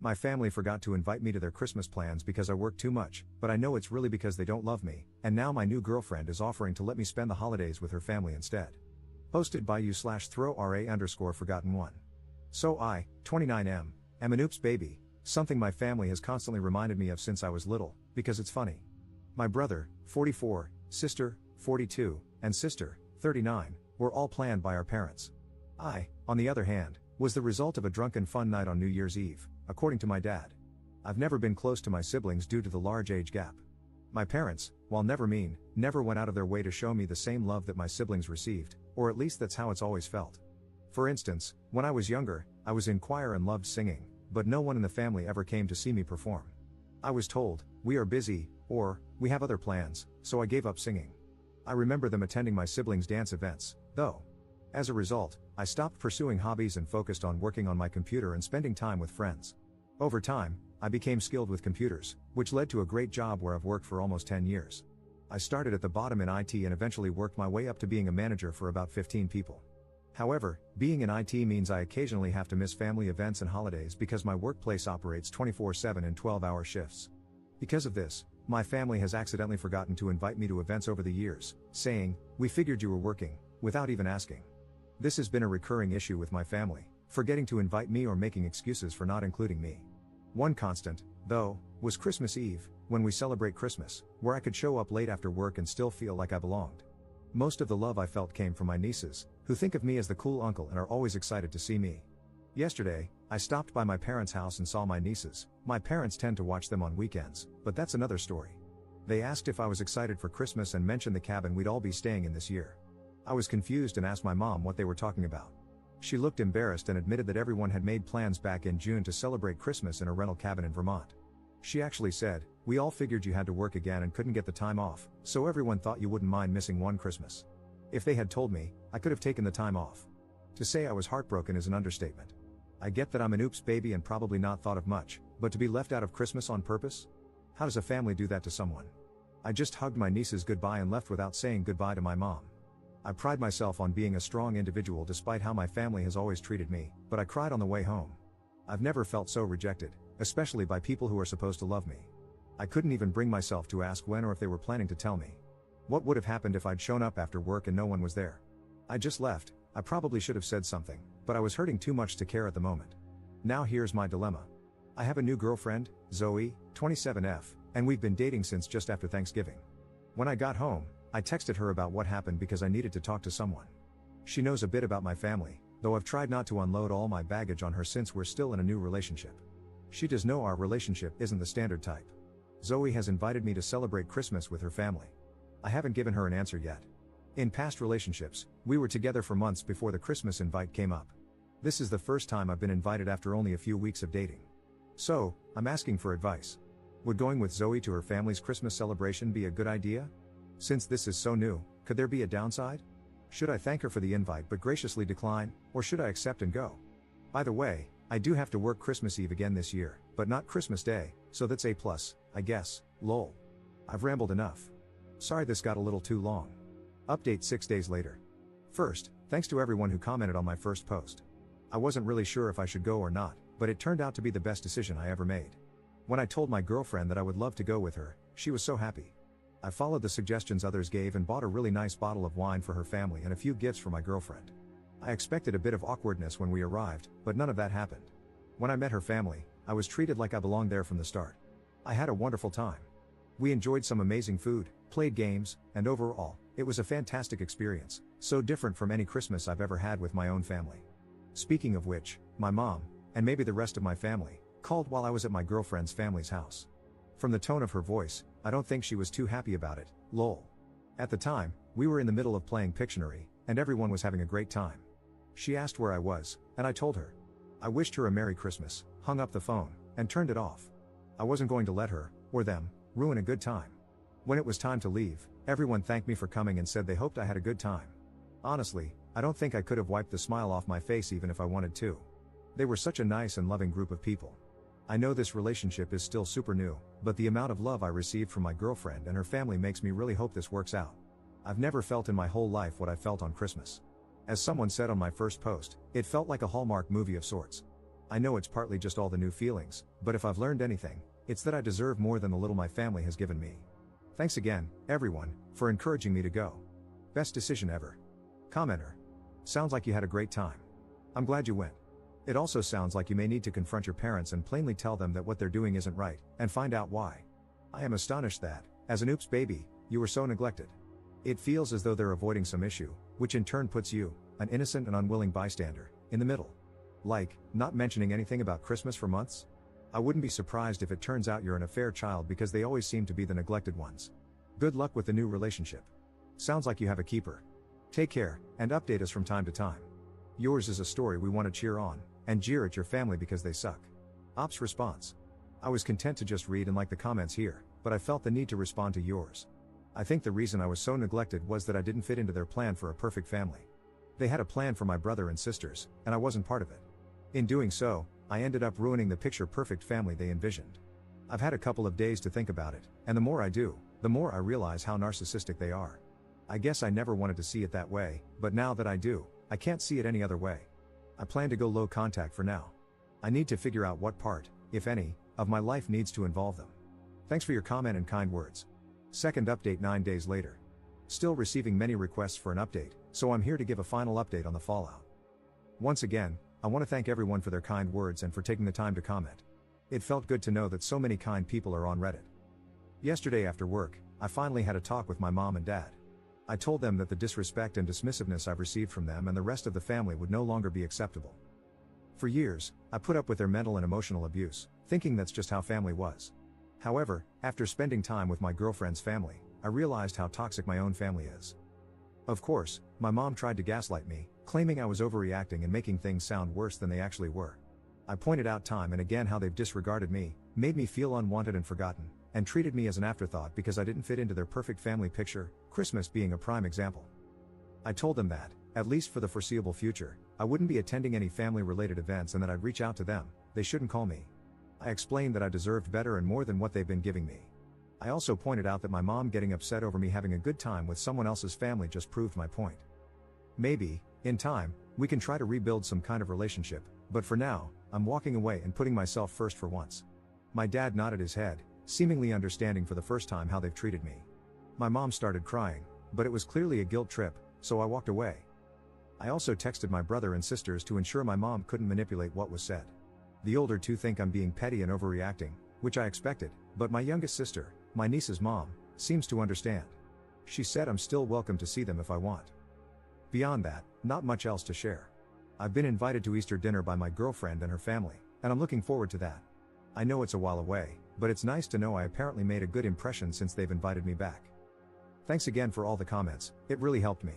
My family forgot to invite me to their Christmas plans because I work too much, but I know it's really because they don't love me, and now my new girlfriend is offering to let me spend the holidays with her family instead. Posted by you/throw_ra_forgotten1. So I, 29M, am an oops baby, something my family has constantly reminded me of since I was little, because it's funny. My brother, 44, sister, 42, and sister, 39, were all planned by our parents. I, on the other hand, was the result of a drunken fun night on New Year's Eve, according to my dad. I've never been close to my siblings due to the large age gap. My parents, while never mean, never went out of their way to show me the same love that my siblings received, or at least that's how it's always felt. For instance, when I was younger, I was in choir and loved singing, but no one in the family ever came to see me perform. I was told, "We are busy," or, "We have other plans," so I gave up singing. I remember them attending my siblings' dance events, though. As a result, I stopped pursuing hobbies and focused on working on my computer and spending time with friends. Over time, I became skilled with computers, which led to a great job where I've worked for almost 10 years. I started at the bottom in IT and eventually worked my way up to being a manager for about 15 people. However, being in IT means I occasionally have to miss family events and holidays because my workplace operates 24/7 in 12-hour shifts. Because of this, my family has accidentally forgotten to invite me to events over the years, saying, "We figured you were working," without even asking. This has been a recurring issue with my family, forgetting to invite me or making excuses for not including me. One constant, though, was Christmas Eve, when we celebrate Christmas, where I could show up late after work and still feel like I belonged. Most of the love I felt came from my nieces, who think of me as the cool uncle and are always excited to see me. Yesterday, I stopped by my parents' house and saw my nieces. My parents tend to watch them on weekends, but that's another story. They asked if I was excited for Christmas and mentioned the cabin we'd all be staying in this year. I was confused and asked my mom what they were talking about. She looked embarrassed and admitted that everyone had made plans back in June to celebrate Christmas in a rental cabin in Vermont. She actually said, "We all figured you had to work again and couldn't get the time off, so everyone thought you wouldn't mind missing one Christmas." If they had told me, I could have taken the time off. To say I was heartbroken is an understatement. I get that I'm an oops baby and probably not thought of much, but to be left out of Christmas on purpose? How does a family do that to someone? I just hugged my nieces goodbye and left without saying goodbye to my mom. I pride myself on being a strong individual despite how my family has always treated me, but I cried on the way home. I've never felt so rejected, especially by people who are supposed to love me. I couldn't even bring myself to ask when or if they were planning to tell me. What would have happened if I'd shown up after work and no one was there? I just left. I probably should have said something, but I was hurting too much to care at the moment. Now here's my dilemma. I have a new girlfriend, Zoe, 27F, and we've been dating since just after Thanksgiving. When I got home, I texted her about what happened because I needed to talk to someone. She knows a bit about my family, though I've tried not to unload all my baggage on her since we're still in a new relationship. She does know our relationship isn't the standard type. Zoe has invited me to celebrate Christmas with her family. I haven't given her an answer yet. In past relationships, we were together for months before the Christmas invite came up. This is the first time I've been invited after only a few weeks of dating. So, I'm asking for advice. Would going with Zoe to her family's Christmas celebration be a good idea? Since this is so new, could there be a downside? Should I thank her for the invite but graciously decline, or should I accept and go? By the way, I do have to work Christmas Eve again this year, but not Christmas Day, so that's A+, I guess, lol. I've rambled enough. Sorry this got a little too long. Update 6 days later. First, thanks to everyone who commented on my first post. I wasn't really sure if I should go or not, but it turned out to be the best decision I ever made. When I told my girlfriend that I would love to go with her, she was so happy. I followed the suggestions others gave and bought a really nice bottle of wine for her family and a few gifts for my girlfriend. I expected a bit of awkwardness when we arrived, but none of that happened. When I met her family, I was treated like I belonged there from the start. I had a wonderful time. We enjoyed some amazing food, played games, and overall, it was a fantastic experience, so different from any Christmas I've ever had with my own family. Speaking of which, my mom, and maybe the rest of my family, called while I was at my girlfriend's family's house. From the tone of her voice, I don't think she was too happy about it, lol. At the time, we were in the middle of playing Pictionary, and everyone was having a great time. She asked where I was, and I told her. I wished her a Merry Christmas, hung up the phone, and turned it off. I wasn't going to let her, or them, ruin a good time. When it was time to leave, everyone thanked me for coming and said they hoped I had a good time. Honestly, I don't think I could have wiped the smile off my face even if I wanted to. They were such a nice and loving group of people. I know this relationship is still super new, but the amount of love I received from my girlfriend and her family makes me really hope this works out. I've never felt in my whole life what I felt on Christmas. As someone said on my first post, it felt like a Hallmark movie of sorts. I know it's partly just all the new feelings, but if I've learned anything, it's that I deserve more than the little my family has given me. Thanks again, everyone, for encouraging me to go. Best decision ever. Commenter. Sounds like you had a great time. I'm glad you went. It also sounds like you may need to confront your parents and plainly tell them that what they're doing isn't right, and find out why. I am astonished that, as an oops baby, you were so neglected. It feels as though they're avoiding some issue, which in turn puts you, an innocent and unwilling bystander, in the middle. Like, not mentioning anything about Christmas for months? I wouldn't be surprised if it turns out you're an affair child because they always seem to be the neglected ones. Good luck with the new relationship. Sounds like you have a keeper. Take care, and update us from time to time. Yours is a story we want to cheer on, and jeer at your family because they suck. Ops response. I was content to just read and like the comments here, but I felt the need to respond to yours. I think the reason I was so neglected was that I didn't fit into their plan for a perfect family. They had a plan for my brother and sisters, and I wasn't part of it. In doing so, I ended up ruining the picture-perfect family they envisioned. I've had a couple of days to think about it, and the more I do, the more I realize how narcissistic they are. I guess I never wanted to see it that way, but now that I do, I can't see it any other way. I plan to go low contact for now. I need to figure out what part, if any, of my life needs to involve them. Thanks for your comment and kind words. Second update 9 days later. Still receiving many requests for an update, so I'm here to give a final update on the fallout. Once again, I want to thank everyone for their kind words and for taking the time to comment. It felt good to know that so many kind people are on Reddit. Yesterday after work, I finally had a talk with my mom and dad. I told them that the disrespect and dismissiveness I've received from them and the rest of the family would no longer be acceptable. For years, I put up with their mental and emotional abuse, thinking that's just how family was. However, after spending time with my girlfriend's family, I realized how toxic my own family is. Of course, my mom tried to gaslight me, claiming I was overreacting and making things sound worse than they actually were. I pointed out time and again how they've disregarded me, made me feel unwanted and forgotten, and treated me as an afterthought because I didn't fit into their perfect family picture, Christmas being a prime example. I told them that, at least for the foreseeable future, I wouldn't be attending any family-related events and that I'd reach out to them, they shouldn't call me. I explained that I deserved better and more than what they've been giving me. I also pointed out that my mom getting upset over me having a good time with someone else's family just proved my point. Maybe, in time, we can try to rebuild some kind of relationship, but for now, I'm walking away and putting myself first for once. My dad nodded his head, seemingly understanding for the first time how they've treated me. My mom started crying, but it was clearly a guilt trip, so I walked away. I also texted my brother and sisters to ensure my mom couldn't manipulate what was said. The older two think I'm being petty and overreacting, which I expected, but my youngest sister, my niece's mom, seems to understand. She said I'm still welcome to see them if I want. Beyond that, not much else to share. I've been invited to Easter dinner by my girlfriend and her family, and I'm looking forward to that. I know it's a while away, but it's nice to know I apparently made a good impression since they've invited me back. Thanks again for all the comments, it really helped me.